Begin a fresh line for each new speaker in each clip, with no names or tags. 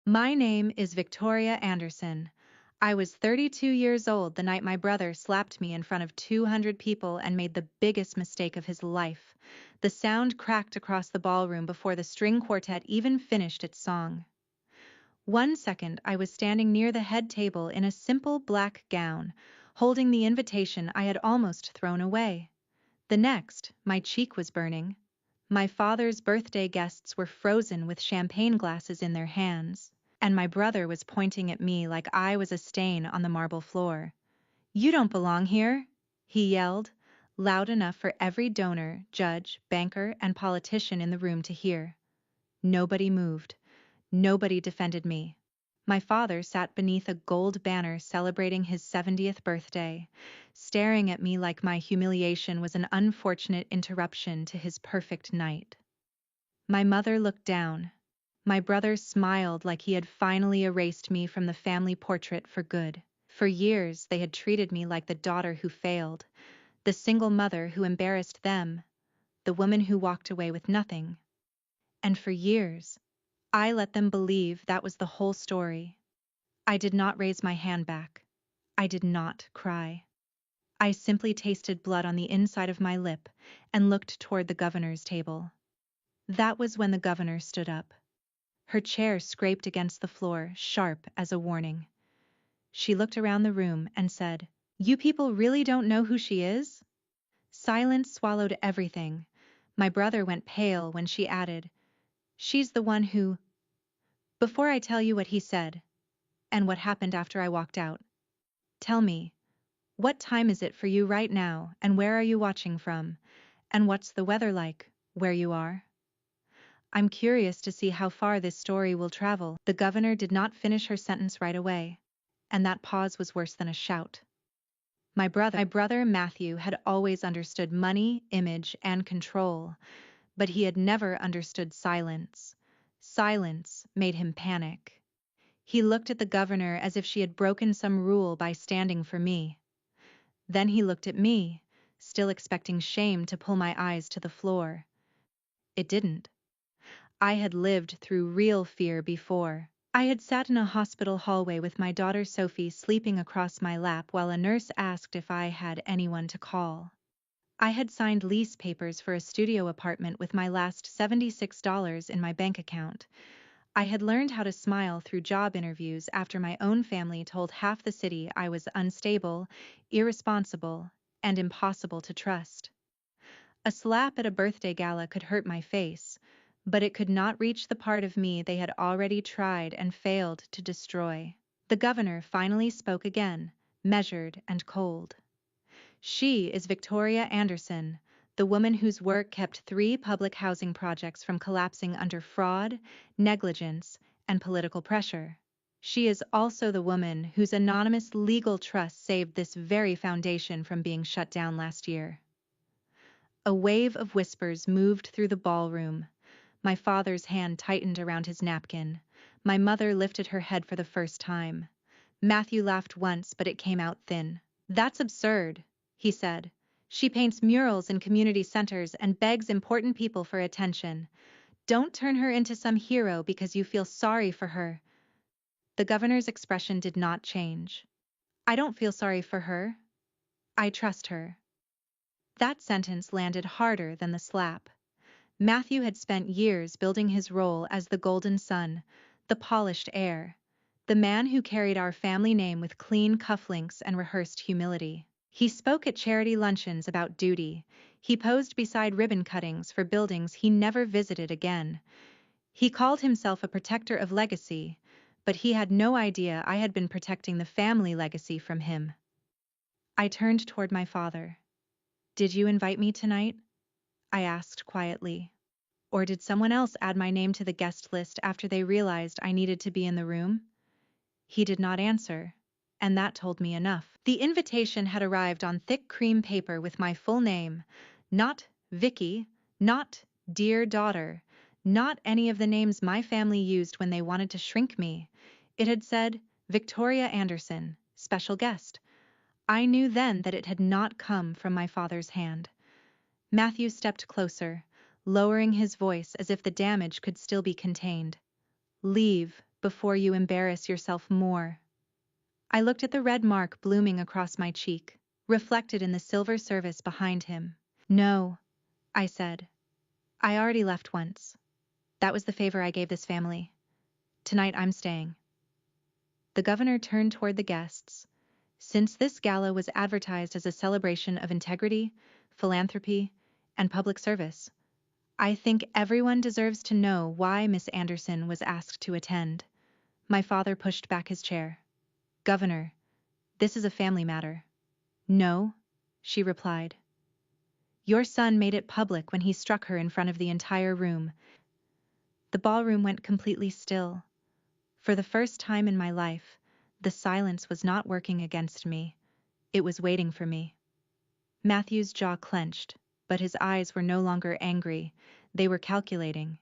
My name is Victoria Anderson. I was 32 years old the night my brother slapped me in front of 200 people and made the biggest mistake of his life. The sound cracked across the ballroom before the string quartet even finished its song. 1 second I was standing near the head table in a simple black gown, holding the invitation I had almost thrown away. The next, my cheek was burning. My father's birthday guests were frozen with champagne glasses in their hands, and my brother was pointing at me like I was a stain on the marble floor. "You don't belong here," he yelled, loud enough for every donor, judge, banker, and politician in the room to hear. Nobody moved. Nobody defended me. My father sat beneath a gold banner celebrating his 70th birthday, staring at me like my humiliation was an unfortunate interruption to his perfect night. My mother looked down. My brother smiled like he had finally erased me from the family portrait for good. For years, they had treated me like the daughter who failed, the single mother who embarrassed them, the woman who walked away with nothing. And for years, I let them believe that was the whole story. I did not raise my hand back. I did not cry. I simply tasted blood on the inside of my lip and looked toward the governor's table. That was when the governor stood up. Her chair scraped against the floor, sharp as a warning. She looked around the room and said, "You people really don't know who she is?" Silence swallowed everything. My brother went pale when she added, "She's the one who—" Before I tell you what he said, and what happened after I walked out, tell me, what time is it for you right now, and where are you watching from? And what's the weather like, where you are? I'm curious to see how far this story will travel. The governor did not finish her sentence right away, and that pause was worse than a shout. My brother Matthew had always understood money, image, and control, but he had never understood silence. Silence made him panic. He looked at the governor as if she had broken some rule by standing for me. Then he looked at me, still expecting shame to pull my eyes to the floor. It didn't. I had lived through real fear before. I had sat in a hospital hallway with my daughter Sophie sleeping across my lap while a nurse asked if I had anyone to call. I had signed lease papers for a studio apartment with my last $76 in my bank account. I had learned how to smile through job interviews after my own family told half the city I was unstable, irresponsible, and impossible to trust. A slap at a birthday gala could hurt my face, but it could not reach the part of me they had already tried and failed to destroy. The governor finally spoke again, measured and cold. She is Victoria Anderson, the woman whose work kept 3 public housing projects from collapsing under fraud, negligence, and political pressure. She is also the woman whose anonymous legal trust saved this very foundation from being shut down last year. A wave of whispers moved through the ballroom. My father's hand tightened around his napkin. My mother lifted her head for the first time. Matthew laughed once, but it came out thin. "That's absurd," he said. "She paints murals in community centers and begs important people for attention. Don't turn her into some hero because you feel sorry for her." The governor's expression did not change. "I don't feel sorry for her. I trust her." That sentence landed harder than the slap. Matthew had spent years building his role as the golden son, the polished heir, the man who carried our family name with clean cufflinks and rehearsed humility. He spoke at charity luncheons about duty. He posed beside ribbon cuttings for buildings he never visited again. He called himself a protector of legacy, but he had no idea I had been protecting the family legacy from him. I turned toward my father. "Did you invite me tonight?" I asked quietly. "Or did someone else add my name to the guest list after they realized I needed to be in the room?" He did not answer, and that told me enough. The invitation had arrived on thick cream paper with my full name, not Vicky, not dear daughter, not any of the names my family used when they wanted to shrink me. It had said, Victoria Anderson, special guest. I knew then that it had not come from my father's hand. Matthew stepped closer, lowering his voice as if the damage could still be contained. "Leave, before you embarrass yourself more." I looked at the red mark blooming across my cheek, reflected in the silver service behind him. "No," I said. "I already left once. That was the favor I gave this family. Tonight I'm staying." The governor turned toward the guests. Since this gala was advertised as a celebration of integrity, philanthropy, and public service, I think everyone deserves to know why Miss Anderson was asked to attend. My father pushed back his chair. "Governor, this is a family matter." "No," she replied. "Your son made it public when he struck her in front of the entire room." The ballroom went completely still. For the first time in my life, the silence was not working against me. It was waiting for me. Matthew's jaw clenched, but his eyes were no longer angry. They were calculating.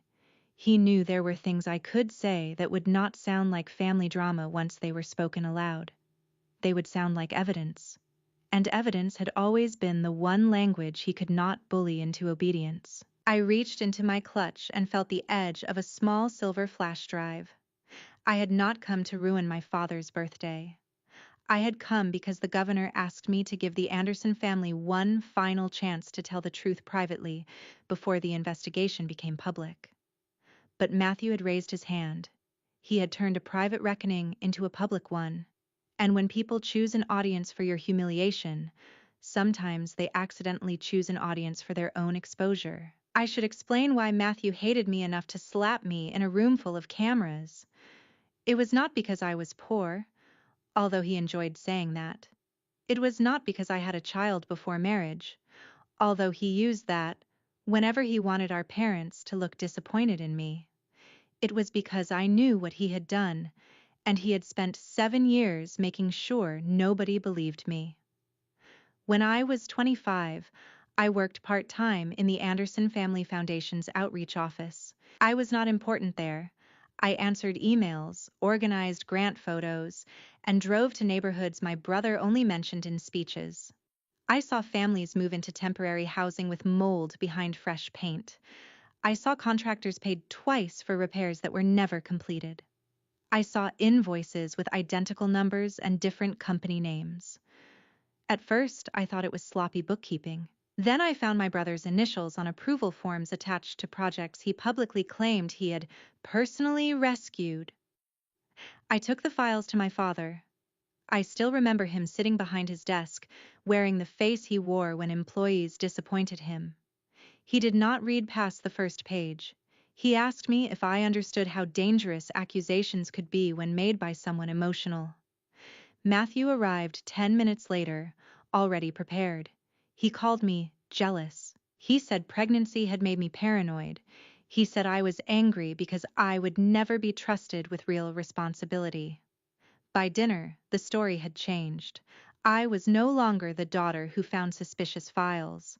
He knew there were things I could say that would not sound like family drama once they were spoken aloud. They would sound like evidence. And evidence had always been the one language he could not bully into obedience. I reached into my clutch and felt the edge of a small silver flash drive. I had not come to ruin my father's birthday. I had come because the governor asked me to give the Anderson family one final chance to tell the truth privately before the investigation became public. But Matthew had raised his hand. He had turned a private reckoning into a public one. And when people choose an audience for your humiliation, sometimes they accidentally choose an audience for their own exposure. I should explain why Matthew hated me enough to slap me in a room full of cameras. It was not because I was poor, although he enjoyed saying that. It was not because I had a child before marriage, although he used that whenever he wanted our parents to look disappointed in me. It was because I knew what he had done, and he had spent 7 years making sure nobody believed me. When I was 25, I worked part-time in the Anderson Family Foundation's outreach office. I was not important there. I answered emails, organized grant photos, and drove to neighborhoods my brother only mentioned in speeches. I saw families move into temporary housing with mold behind fresh paint. I saw contractors paid twice for repairs that were never completed. I saw invoices with identical numbers and different company names. At first, I thought it was sloppy bookkeeping. Then I found my brother's initials on approval forms attached to projects he publicly claimed he had personally rescued. I took the files to my father. I still remember him sitting behind his desk, wearing the face he wore when employees disappointed him. He did not read past the first page. He asked me if I understood how dangerous accusations could be when made by someone emotional. Matthew arrived 10 minutes later, already prepared. He called me jealous. He said pregnancy had made me paranoid. He said I was angry because I would never be trusted with real responsibility. By dinner, the story had changed. I was no longer the daughter who found suspicious files.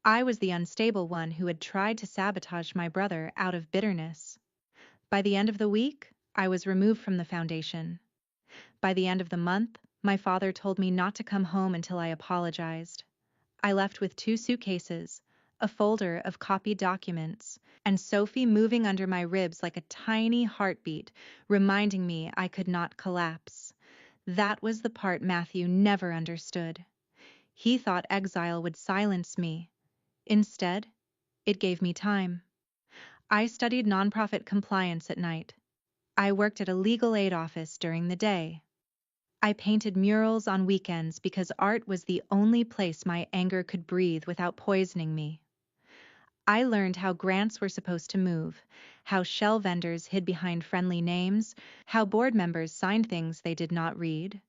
I was the unstable one who had tried to sabotage my brother out of bitterness. By the end of the week, I was removed from the foundation. By the end of the month, my father told me not to come home until I apologized. I left with 2 suitcases, a folder of copied documents, and Sophie moving under my ribs like a tiny heartbeat, reminding me I could not collapse. That was the part Matthew never understood. He thought exile would silence me. Instead, it gave me time. I studied nonprofit compliance at night. I worked at a legal aid office during the day. I painted murals on weekends because art was the only place my anger could breathe without poisoning me. I learned how grants were supposed to move, how shell vendors hid behind friendly names, how board members signed things they did not read,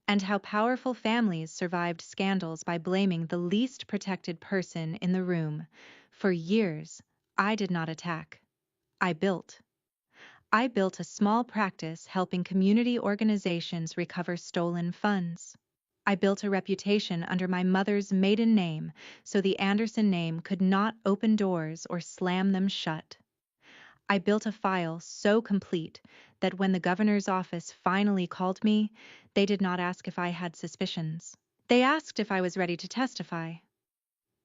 and how powerful families survived scandals by blaming the least protected person in the room. For years, I did not attack. I built. I built a small practice helping community organizations recover stolen funds. I built a reputation under my mother's maiden name so the Anderson name could not open doors or slam them shut. I built a file so complete that when the governor's office finally called me, they did not ask if I had suspicions. They asked if I was ready to testify.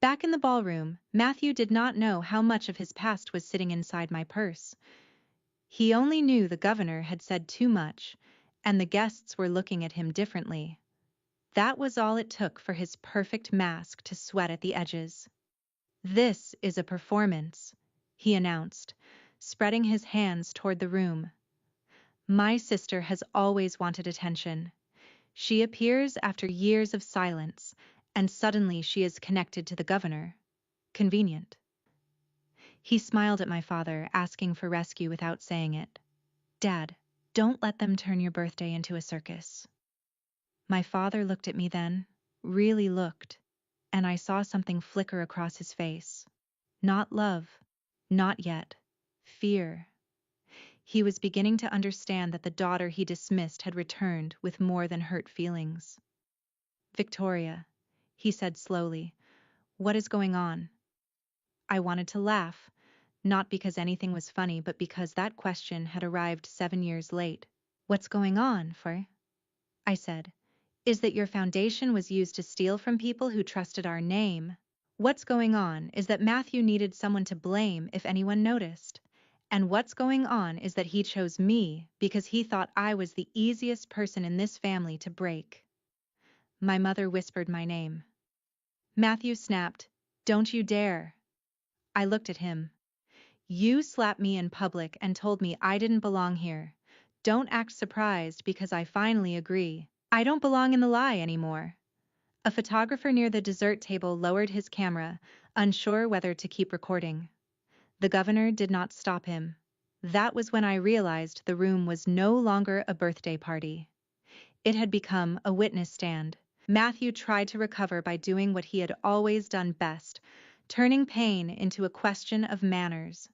Back in the ballroom, Matthew did not know how much of his past was sitting inside my purse. He only knew the governor had said too much, and the guests were looking at him differently. That was all it took for his perfect mask to sweat at the edges. "This is a performance," he announced, spreading his hands toward the room. "My sister has always wanted attention. She appears after years of silence, and suddenly she is connected to the governor. Convenient." He smiled at my father, asking for rescue without saying it. "Dad, don't let them turn your birthday into a circus." My father looked at me then, really looked, and I saw something flicker across his face. Not love, not yet. Fear. He was beginning to understand that the daughter he dismissed had returned with more than hurt feelings. "Victoria," he said slowly, "what is going on?" I wanted to laugh, not because anything was funny, but because that question had arrived 7 years late. "What's going on, for?" I said. "Is that your foundation was used to steal from people who trusted our name. What's going on is that Matthew needed someone to blame if anyone noticed. And what's going on is that he chose me because he thought I was the easiest person in this family to break." My mother whispered my name. Matthew snapped, "Don't you dare." I looked at him. "You slapped me in public and told me I didn't belong here. Don't act surprised because I finally agree. I don't belong in the lie anymore." A photographer near the dessert table lowered his camera, unsure whether to keep recording. The governor did not stop him. That was when I realized the room was no longer a birthday party. It had become a witness stand. Matthew tried to recover by doing what he had always done best, turning pain into a question of manners.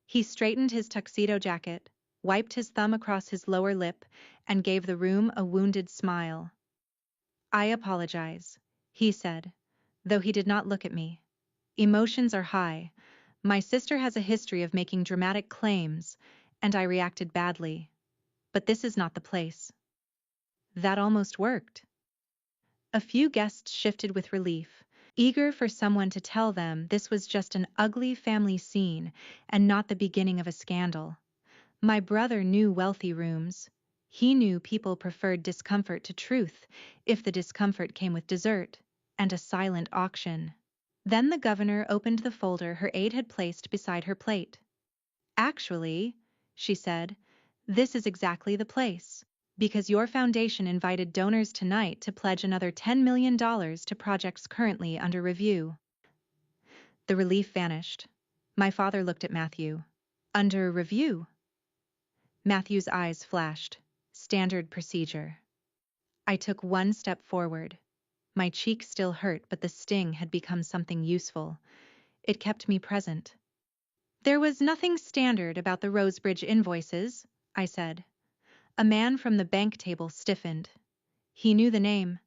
He straightened his tuxedo jacket, wiped his thumb across his lower lip, and gave the room a wounded smile. "I apologize," he said, though he did not look at me. "Emotions are high. My sister has a history of making dramatic claims, and I reacted badly. But this is not the place." That almost worked. A few guests shifted with relief, eager for someone to tell them this was just an ugly family scene and not the beginning of a scandal. My brother knew wealthy rooms. He knew people preferred discomfort to truth, if the discomfort came with dessert, and a silent auction. Then the governor opened the folder her aide had placed beside her plate. "Actually," she said, "this is exactly the place. Because your foundation invited donors tonight to pledge another $10 million to projects currently under review." The relief vanished. My father looked at Matthew. "Under review?" Matthew's eyes flashed. "Standard procedure." I took one step forward. My cheek still hurt, but the sting had become something useful. It kept me present. "There was nothing standard about the Rosebridge invoices," I said. A man from the bank table stiffened. He knew the name.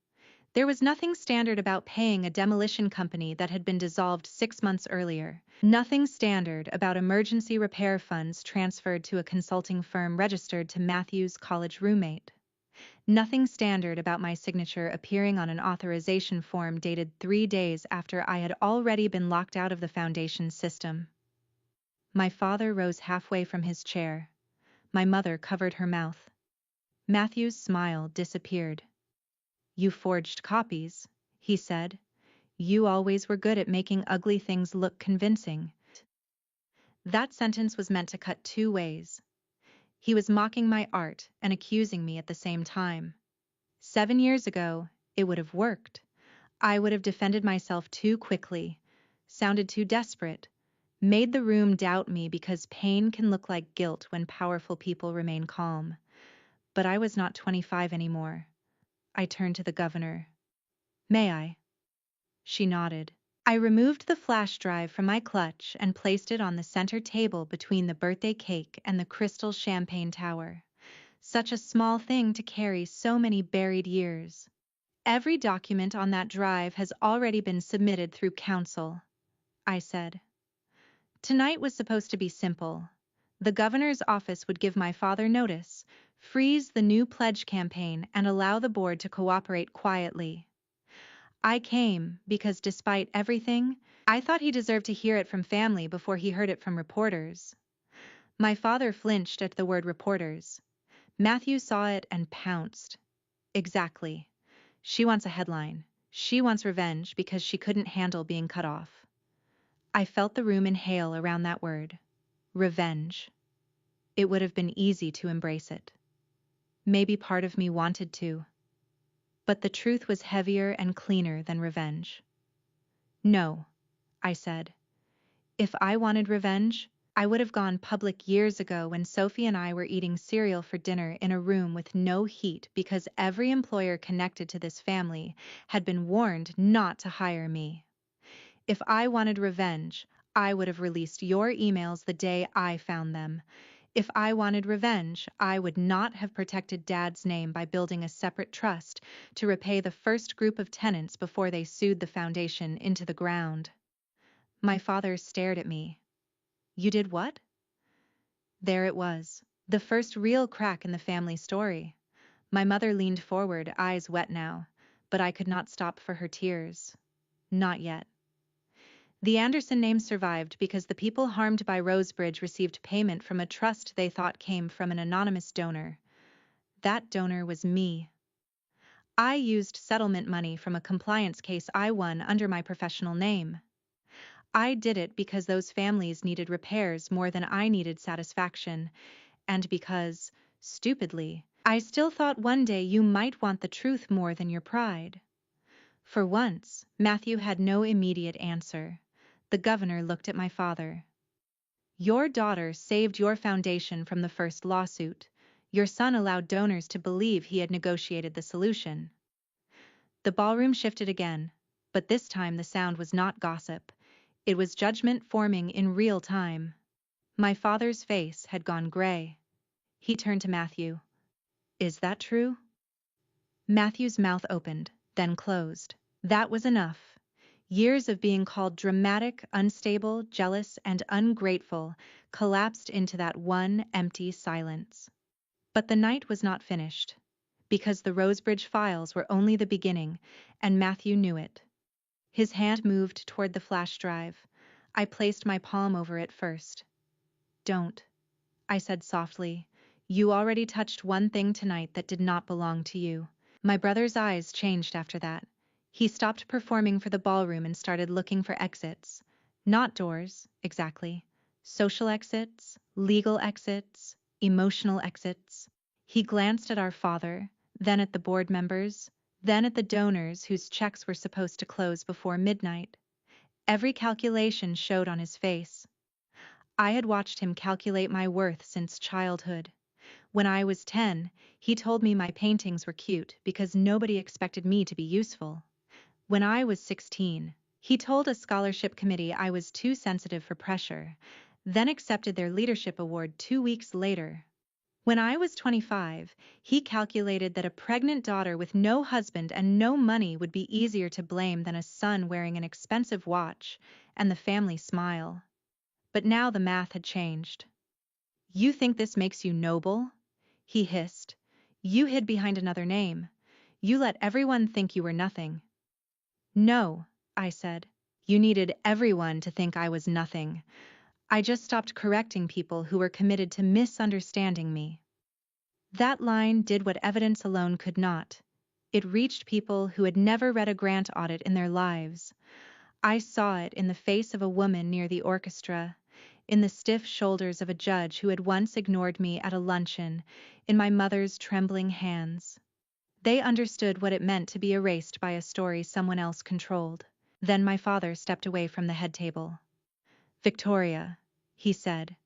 "There was nothing standard about paying a demolition company that had been dissolved 6 months earlier. Nothing standard about emergency repair funds transferred to a consulting firm registered to Matthew's college roommate. Nothing standard about my signature appearing on an authorization form dated 3 days after I had already been locked out of the foundation's system." My father rose halfway from his chair. My mother covered her mouth. Matthew's smile disappeared. "You forged copies," he said. "You always were good at making ugly things look convincing." That sentence was meant to cut 2 ways. He was mocking my art and accusing me at the same time. 7 years ago, it would have worked. I would have defended myself too quickly, sounded too desperate, made the room doubt me because pain can look like guilt when powerful people remain calm. But I was not 25 anymore. I turned to the governor. "May I?" She nodded. I removed the flash drive from my clutch and placed it on the center table between the birthday cake and the crystal champagne tower. Such a small thing to carry so many buried years. "Every document on that drive has already been submitted through council," I said. Tonight was supposed to be simple. The governor's office would give my father notice, freeze the new pledge campaign, and allow the board to cooperate quietly. I came because, despite everything, I thought he deserved to hear it from family before he heard it from reporters. My father flinched at the word reporters. Matthew saw it and pounced. Exactly. She wants a headline. She wants revenge because she couldn't handle being cut off. I felt the room inhale around that word. Revenge. It would have been easy to embrace it. Maybe part of me wanted to. But the truth was heavier and cleaner than revenge. No, I said. If I wanted revenge, I would have gone public years ago when Sophie and I were eating cereal for dinner in a room with no heat because every employer connected to this family had been warned not to hire me. If I wanted revenge, I would have released your emails the day I found them. If I wanted revenge, I would not have protected Dad's name by building a separate trust to repay the first group of tenants before they sued the foundation into the ground. My father stared at me. You did what? There it was, the first real crack in the family story. My mother leaned forward, eyes wet now, but I could not stop for her tears. Not yet. The Anderson name survived because the people harmed by Rosebridge received payment from a trust they thought came from an anonymous donor. That donor was me. I used settlement money from a compliance case I won under my professional name. I did it because those families needed repairs more than I needed satisfaction, and because, stupidly, I still thought one day you might want the truth more than your pride. For once, Matthew had no immediate answer. The governor looked at my father. Your daughter saved your foundation from the first lawsuit. Your son allowed donors to believe he had negotiated the solution. The ballroom shifted again, but this time the sound was not gossip. It was judgment forming in real time. My father's face had gone gray. He turned to Matthew. Is that true? Matthew's mouth opened, then closed. That was enough. Years of being called dramatic, unstable, jealous, and ungrateful collapsed into that one empty silence. But the night was not finished, because the Rosebridge files were only the beginning, and Matthew knew it. His hand moved toward the flash drive. I placed my palm over it first. Don't, I said softly. You already touched one thing tonight that did not belong to you. My brother's eyes changed after that. He stopped performing for the ballroom and started looking for exits. Not doors, exactly. Social exits, legal exits, emotional exits. He glanced at our father, then at the board members, then at the donors whose checks were supposed to close before midnight. Every calculation showed on his face. I had watched him calculate my worth since childhood. When I was 10, he told me my paintings were cute because nobody expected me to be useful. When I was 16, he told a scholarship committee I was too sensitive for pressure, then accepted their leadership award 2 weeks later. When I was 25, he calculated that a pregnant daughter with no husband and no money would be easier to blame than a son wearing an expensive watch and the family smile. But now the math had changed. You think this makes you noble? He hissed. You hid behind another name. You let everyone think you were nothing. No, I said. You needed everyone to think I was nothing. I just stopped correcting people who were committed to misunderstanding me. That line did what evidence alone could not. It reached people who had never read a grant audit in their lives. I saw it in the face of a woman near the orchestra, in the stiff shoulders of a judge who had once ignored me at a luncheon, in my mother's trembling hands. They understood what it meant to be erased by a story someone else controlled. Then my father stepped away from the head table. Victoria, he said,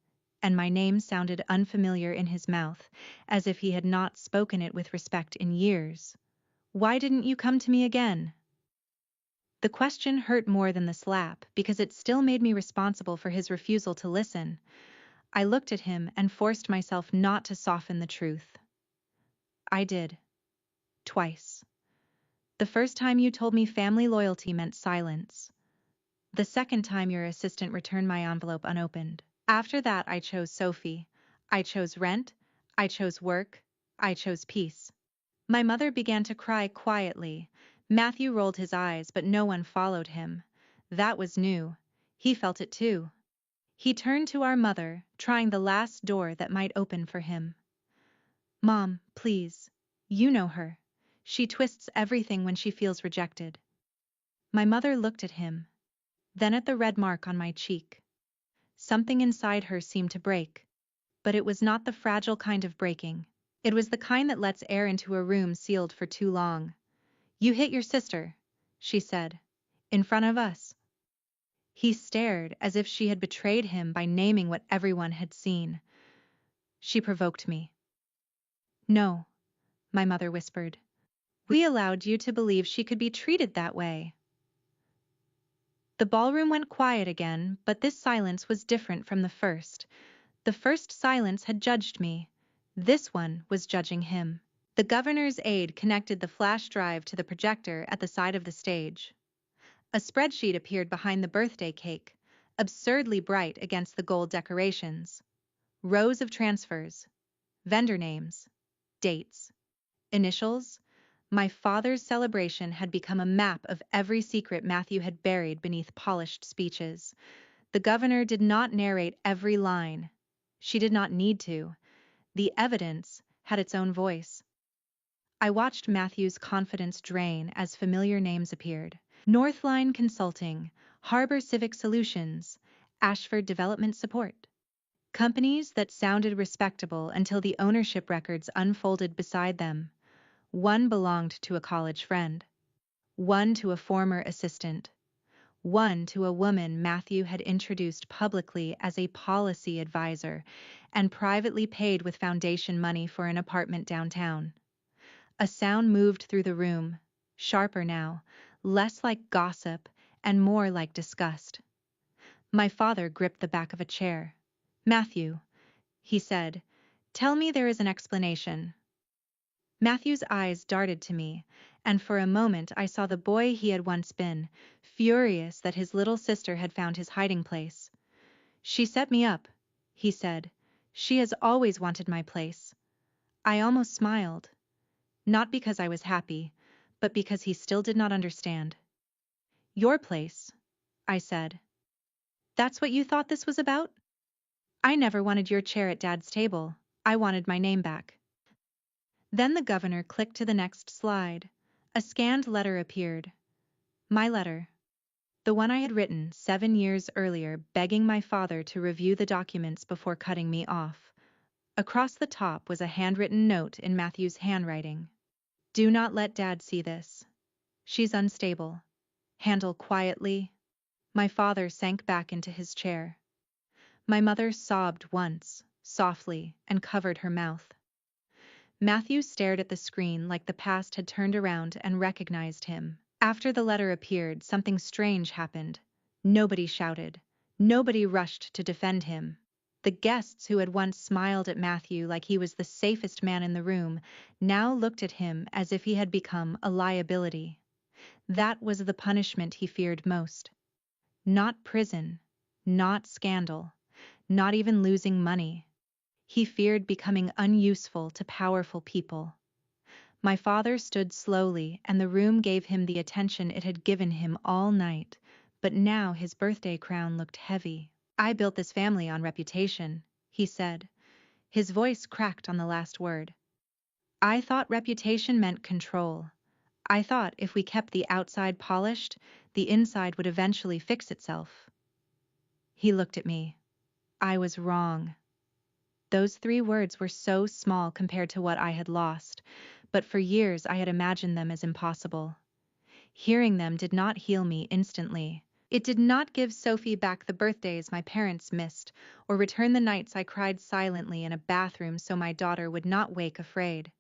and my name sounded unfamiliar in his mouth, as if he had not spoken it with respect in years. Why didn't you come to me again? The question hurt more than the slap because it still made me responsible for his refusal to listen. I looked at him and forced myself not to soften the truth. I did. Twice. The first time you told me family loyalty meant silence. The second time your assistant returned my envelope unopened. After that, I chose Sophie. I chose rent. I chose work. I chose peace. My mother began to cry quietly. Matthew rolled his eyes, but no one followed him. That was new. He felt it too. He turned to our mother, trying the last door that might open for him. "Mom, please. You know her. She twists everything when she feels rejected." My mother looked at him, then at the red mark on my cheek. Something inside her seemed to break, but it was not the fragile kind of breaking. It was the kind that lets air into a room sealed for too long. "You hit your sister," she said, "in front of us." He stared as if she had betrayed him by naming what everyone had seen. "She provoked me." "No," my mother whispered. "We allowed you to believe she could be treated that way." The ballroom went quiet again, but this silence was different from the first. The first silence had judged me. This one was judging him. The governor's aide connected the flash drive to the projector at the side of the stage. A spreadsheet appeared behind the birthday cake, absurdly bright against the gold decorations. Rows of transfers, vendor names, dates, initials. My father's celebration had become a map of every secret Matthew had buried beneath polished speeches. The governor did not narrate every line. She did not need to. The evidence had its own voice. I watched Matthew's confidence drain as familiar names appeared. Northline Consulting, Harbor Civic Solutions, Ashford Development Support. Companies that sounded respectable until the ownership records unfolded beside them. One belonged to a college friend. One to a former assistant. One to a woman Matthew had introduced publicly as a policy advisor and privately paid with foundation money for an apartment downtown. A sound moved through the room, sharper now, less like gossip and more like disgust. My father gripped the back of a chair. "Matthew," he said, "tell me there is an explanation." Matthew's eyes darted to me, and for a moment I saw the boy he had once been, furious that his little sister had found his hiding place. "She set me up," he said. "She has always wanted my place." I almost smiled. Not because I was happy, but because he still did not understand. "Your place," I said. "That's what you thought this was about?" "I never wanted your chair at Dad's table. I wanted my name back." Then the governor clicked to the next slide. A scanned letter appeared. My letter. The one I had written 7 years earlier, begging my father to review the documents before cutting me off. Across the top was a handwritten note in Matthew's handwriting. "Do not let Dad see this. She's unstable. Handle quietly." My father sank back into his chair. My mother sobbed once, softly, and covered her mouth. Matthew stared at the screen like the past had turned around and recognized him. After the letter appeared, something strange happened. Nobody shouted. Nobody rushed to defend him. The guests who had once smiled at Matthew like he was the safest man in the room now looked at him as if he had become a liability. That was the punishment he feared most. Not prison, not scandal, not even losing money. He feared becoming unuseful to powerful people. My father stood slowly, and the room gave him the attention it had given him all night, but now his birthday crown looked heavy. "I built this family on reputation," he said. His voice cracked on the last word. "I thought reputation meant control. I thought if we kept the outside polished, the inside would eventually fix itself." He looked at me. I was wrong. Those 3 words were so small compared to what I had lost, but for years I had imagined them as impossible. Hearing them did not heal me instantly. It did not give Sophie back the birthdays my parents missed, or return the nights I cried silently in a bathroom so my daughter would not wake afraid.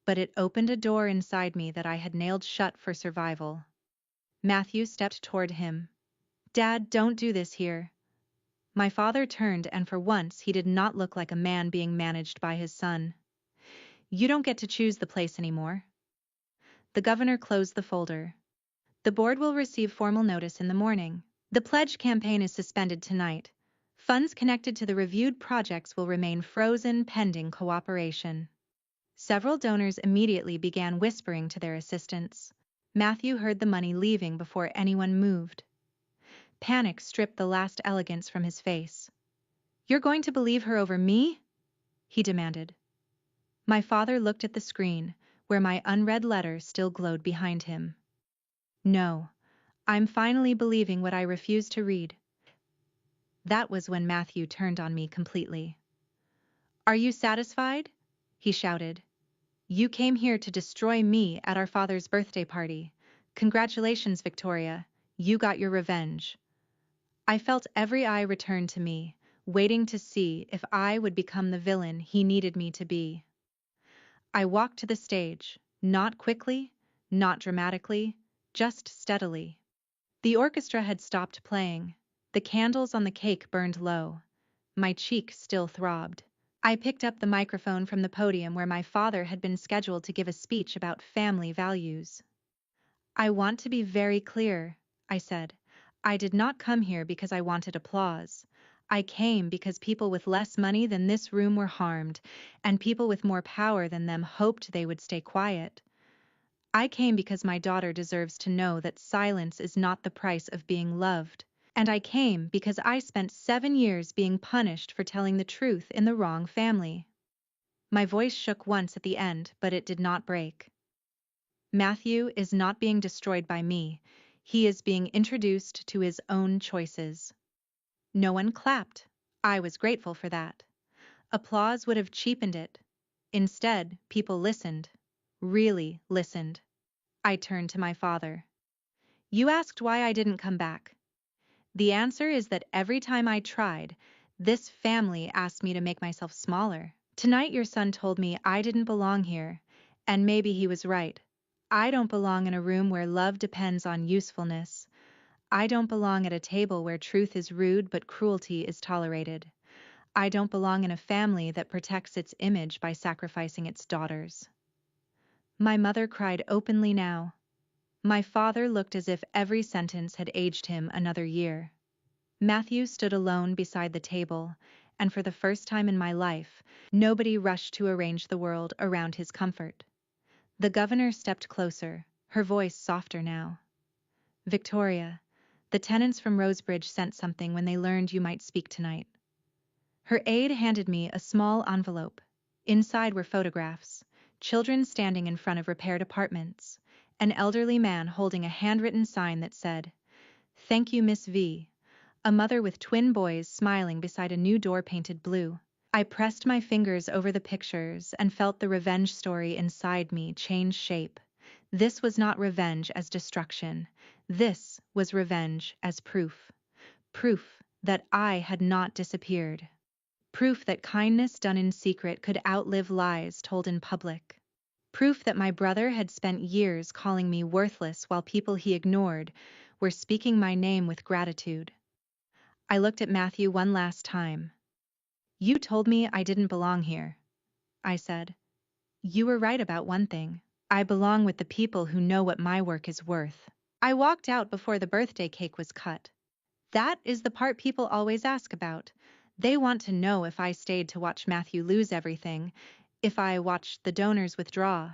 But it opened a door inside me that I had nailed shut for survival. Matthew stepped toward him. "Dad, don't do this here." My father turned, and for once he did not look like a man being managed by his son. "You don't get to choose the place anymore." The governor closed the folder. "The board will receive formal notice in the morning. The pledge campaign is suspended tonight. Funds connected to the reviewed projects will remain frozen pending cooperation." Several donors immediately began whispering to their assistants. Matthew heard the money leaving before anyone moved. Panic stripped the last elegance from his face. "You're going to believe her over me?" he demanded. My father looked at the screen, where my unread letter still glowed behind him. "No, I'm finally believing what I refused to read." That was when Matthew turned on me completely. "Are you satisfied?" he shouted. "You came here to destroy me at our father's birthday party. Congratulations, Victoria. You got your revenge." I felt every eye return to me, waiting to see if I would become the villain he needed me to be. I walked to the stage, not quickly, not dramatically, just steadily. The orchestra had stopped playing. The candles on the cake burned low. My cheek still throbbed. I picked up the microphone from the podium where my father had been scheduled to give a speech about family values. "I want to be very clear," I said. "I did not come here because I wanted applause. I came because people with less money than this room were harmed, and people with more power than them hoped they would stay quiet. I came because my daughter deserves to know that silence is not the price of being loved. And I came because I spent 7 years being punished for telling the truth in the wrong family." My voice shook once at the end, but it did not break. "Matthew is not being destroyed by me. He is being introduced to his own choices." No one clapped. I was grateful for that. Applause would have cheapened it. Instead, people listened. Really listened. I turned to my father. "You asked why I didn't come back. The answer is that every time I tried, this family asked me to make myself smaller. Tonight your son told me I didn't belong here, and maybe he was right. I don't belong in a room where love depends on usefulness. I don't belong at a table where truth is rude but cruelty is tolerated. I don't belong in a family that protects its image by sacrificing its daughters." My mother cried openly now. My father looked as if every sentence had aged him another year. Matthew stood alone beside the table, and for the first time in my life, nobody rushed to arrange the world around his comfort. The governor stepped closer, her voice softer now. "Victoria, the tenants from Rosebridge sent something when they learned you might speak tonight." Her aide handed me a small envelope. Inside were photographs, children standing in front of repaired apartments, an elderly man holding a handwritten sign that said, "Thank you, Miss V," a mother with twin boys smiling beside a new door painted blue. I pressed my fingers over the pictures and felt the revenge story inside me change shape. This was not revenge as destruction. This was revenge as proof. Proof that I had not disappeared. Proof that kindness done in secret could outlive lies told in public. Proof that my brother had spent years calling me worthless while people he ignored were speaking my name with gratitude. I looked at Matthew one last time. "You told me I didn't belong here," I said. "You were right about one thing. I belong with the people who know what my work is worth." I walked out before the birthday cake was cut. That is the part people always ask about. They want to know if I stayed to watch Matthew lose everything, if I watched the donors withdraw,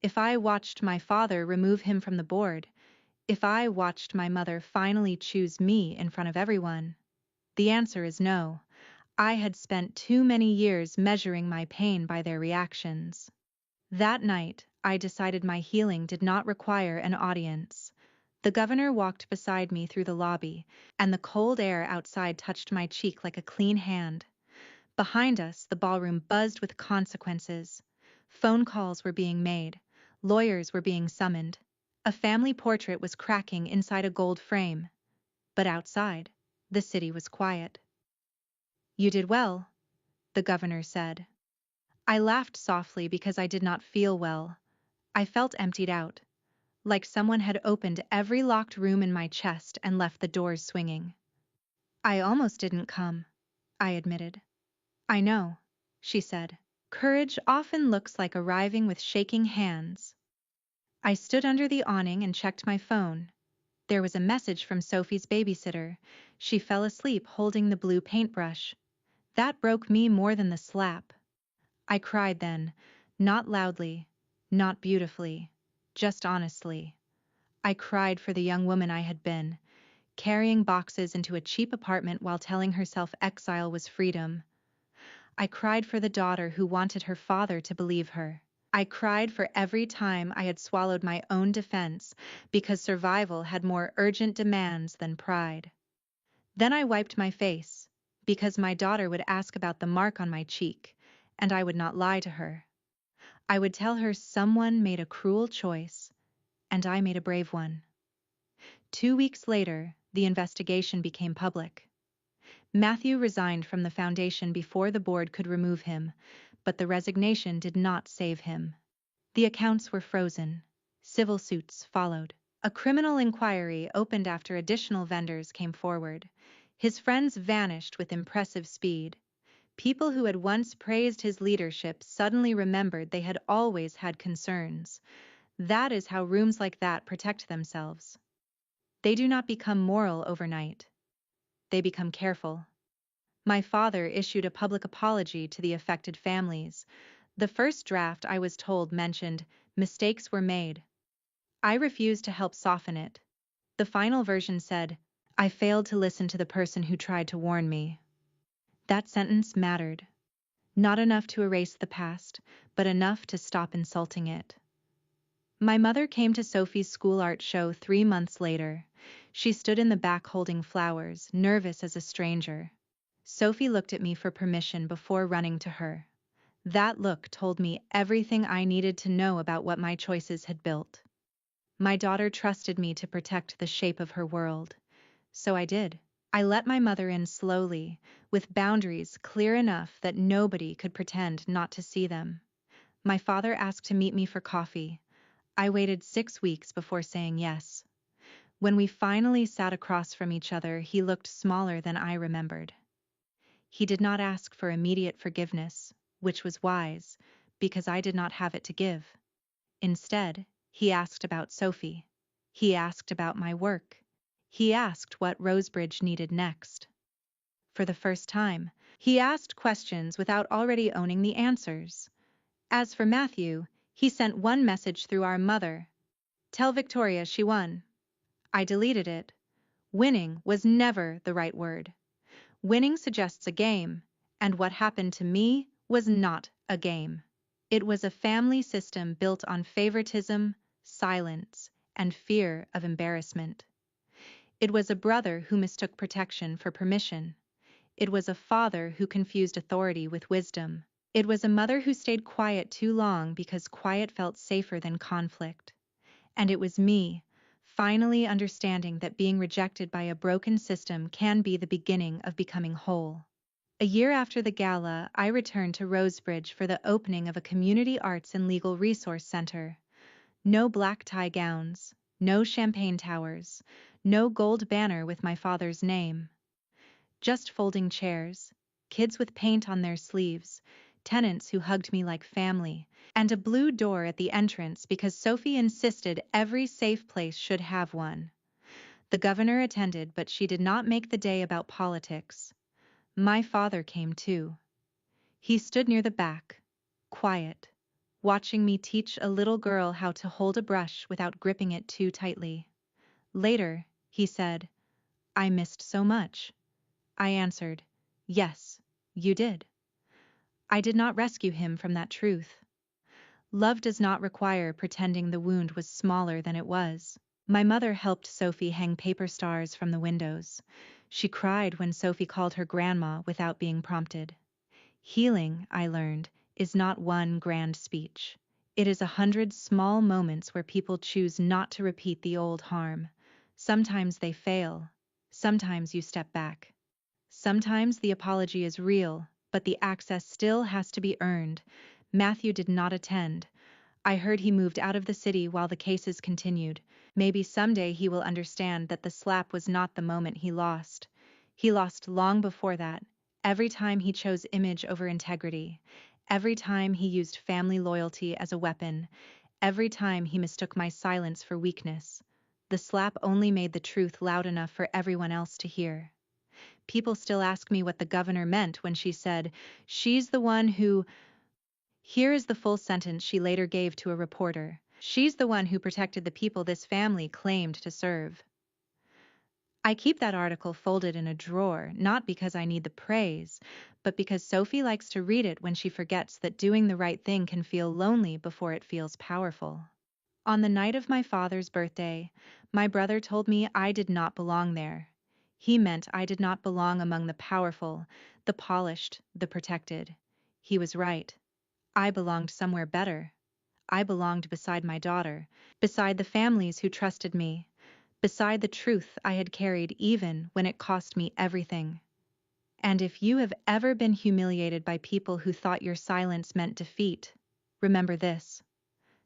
if I watched my father remove him from the board, if I watched my mother finally choose me in front of everyone. The answer is no. I had spent too many years measuring my pain by their reactions. That night, I decided my healing did not require an audience. The governor walked beside me through the lobby, and the cold air outside touched my cheek like a clean hand. Behind us, the ballroom buzzed with consequences. Phone calls were being made. Lawyers were being summoned. A family portrait was cracking inside a gold frame. But outside, the city was quiet. "You did well," the governor said. I laughed softly because I did not feel well. I felt emptied out, like someone had opened every locked room in my chest and left the doors swinging. "I almost didn't come," I admitted. "I know," she said. "Courage often looks like arriving with shaking hands." I stood under the awning and checked my phone. There was a message from Sophie's babysitter. She fell asleep holding the blue paintbrush. That broke me more than the slap. I cried then, not loudly, not beautifully, just honestly. I cried for the young woman I had been, carrying boxes into a cheap apartment while telling herself exile was freedom. I cried for the daughter who wanted her father to believe her. I cried for every time I had swallowed my own defense because survival had more urgent demands than pride. Then I wiped my face, because my daughter would ask about the mark on my cheek, and I would not lie to her. I would tell her someone made a cruel choice, and I made a brave one. 2 weeks later, the investigation became public. Matthew resigned from the foundation before the board could remove him, but the resignation did not save him. The accounts were frozen. Civil suits followed. A criminal inquiry opened after additional vendors came forward. His friends vanished with impressive speed. People who had once praised his leadership suddenly remembered they had always had concerns. That is how rooms like that protect themselves. They do not become moral overnight. They become careful. My father issued a public apology to the affected families. The first draft, I was told, mentioned mistakes were made. I refused to help soften it. The final version said, I failed to listen to the person who tried to warn me. That sentence mattered. Not enough to erase the past, but enough to stop insulting it. My mother came to Sophie's school art show 3 months later. She stood in the back holding flowers, nervous as a stranger. Sophie looked at me for permission before running to her. That look told me everything I needed to know about what my choices had built. My daughter trusted me to protect the shape of her world. So I did. I let my mother in slowly, with boundaries clear enough that nobody could pretend not to see them. My father asked to meet me for coffee. I waited 6 weeks before saying yes. When we finally sat across from each other, he looked smaller than I remembered. He did not ask for immediate forgiveness, which was wise, because I did not have it to give. Instead, he asked about Sophie. He asked about my work. He asked what Rosebridge needed next. For the first time, he asked questions without already owning the answers. As for Matthew, he sent one message through our mother. Tell Victoria she won. I deleted it. Winning was never the right word. Winning suggests a game, and what happened to me was not a game. It was a family system built on favoritism, silence, and fear of embarrassment. It was a brother who mistook protection for permission. It was a father who confused authority with wisdom. It was a mother who stayed quiet too long because quiet felt safer than conflict. And it was me, finally understanding that being rejected by a broken system can be the beginning of becoming whole. A year after the gala, I returned to Rosebridge for the opening of a community arts and legal resource center. No black tie gowns, no champagne towers, no gold banner with my father's name. Just folding chairs, kids with paint on their sleeves, tenants who hugged me like family, and a blue door at the entrance because Sophie insisted every safe place should have one. The governor attended, but she did not make the day about politics. My father came too. He stood near the back, quiet, watching me teach a little girl how to hold a brush without gripping it too tightly. Later, he said, I missed so much. I answered, yes, you did. I did not rescue him from that truth. Love does not require pretending the wound was smaller than it was. My mother helped Sophie hang paper stars from the windows. She cried when Sophie called her grandma without being prompted. Healing, I learned, is not one grand speech. It is 100 small moments where people choose not to repeat the old harm. Sometimes they fail. Sometimes you step back. Sometimes the apology is real, but the access still has to be earned. Matthew did not attend. I heard he moved out of the city while the cases continued. Maybe someday he will understand that the slap was not the moment he lost. He lost long before that, every time he chose image over integrity, every time he used family loyalty as a weapon, every time he mistook my silence for weakness. The slap only made the truth loud enough for everyone else to hear. People still ask me what the governor meant when she said, she's the one who... Here is the full sentence she later gave to a reporter. She's the one who protected the people this family claimed to serve. I keep that article folded in a drawer, not because I need the praise, but because Sophie likes to read it when she forgets that doing the right thing can feel lonely before it feels powerful. On the night of my father's birthday, my brother told me I did not belong there. He meant I did not belong among the powerful, the polished, the protected. He was right. I belonged somewhere better. I belonged beside my daughter, beside the families who trusted me, beside the truth I had carried even when it cost me everything. And if you have ever been humiliated by people who thought your silence meant defeat, remember this.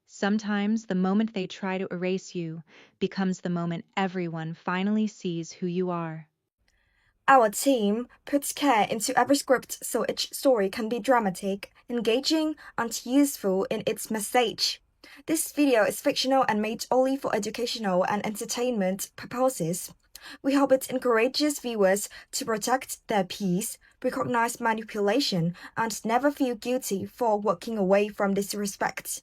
Sometimes the moment they try to erase you becomes the moment everyone finally sees who you are.
Our team puts care into every script so each story can be dramatic, engaging, and useful in its message. This video is fictional and made only for educational and entertainment purposes. We hope it encourages viewers to protect their peace, recognize manipulation, and never feel guilty for walking away from disrespect.